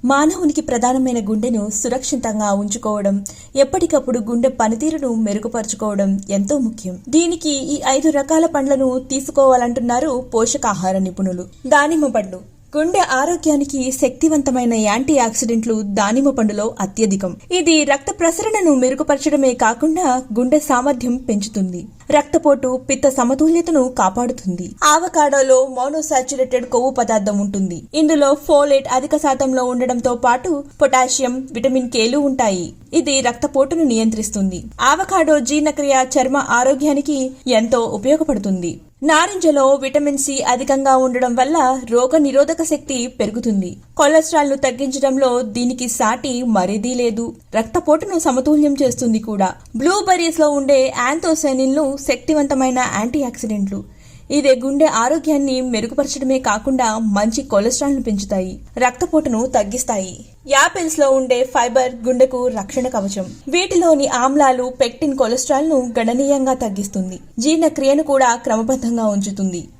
మానవునికి ప్రధానమైన గుండెను సురక్షితంగా ఉంచుకోవడం, ఎప్పటికప్పుడు గుండె పనితీరును మెరుగుపరుచుకోవడం ఎంతో ముఖ్యం. దీనికి ఈ 5 రకాల పండ్లను తీసుకోవాలంటున్నారు పోషకాహార నిపుణులు. దానిమ్మ పండు. గుండె ఆరోగ్యానికి శక్తివంతమైన యాంటీ ఆక్సిడెంట్లు దానిమ్మ పండులో అత్యధికం. ఇది రక్త ప్రసరణను మెరుగుపరచడమే కాకుండా గుండె సామర్థ్యం పెంచుతుంది, రక్తపోటు, పిత్త సమతుల్యతను కాపాడుతుంది. ఆవకాడోలో మోనోసాచురేటెడ్ కొవ్వు పదార్థం ఉంటుంది. ఇందులో ఫోలేట్ అధిక శాతంలో ఉండడంతో పాటు పొటాషియం, విటమిన్ కేలు ఉంటాయి. ఇది రక్తపోటును నియంత్రిస్తుంది. ఆవకాడో జీర్ణక్రియ, చర్మ ఆరోగ్యానికి ఎంతో ఉపయోగపడుతుంది. నారింజలో విటమిన్ సి అధికంగా ఉండడం వల్ల రోగ నిరోధక శక్తి పెరుగుతుంది. కొలెస్ట్రాల్ ను తగ్గించడంలో దీనికి సాటి మరేదీ లేదు. రక్తపోటును సమతుల్యం చేస్తుంది కూడా. బ్లూబెర్రీస్ లో ఉండే యాంథోసైనిన్లు శక్తివంతమైన యాంటీ ఆక్సిడెంట్లు. ఇదే గుండె ఆరోగ్యాన్ని మెరుగుపరచడమే కాకుండా మంచి కొలెస్ట్రాల్ ను పెంచుతాయి, రక్తపోటును తగ్గిస్తాయి. యాపిల్స్ లో ఉండే ఫైబర్ గుండెకు రక్షణ కవచం. వీటిలోని ఆమ్లాలు పెక్టిన్ కొలెస్ట్రాల్ ను గణనీయంగా తగ్గిస్తుంది, జీర్ణక్రియను కూడా క్రమబద్ధంగా ఉంచుతుంది.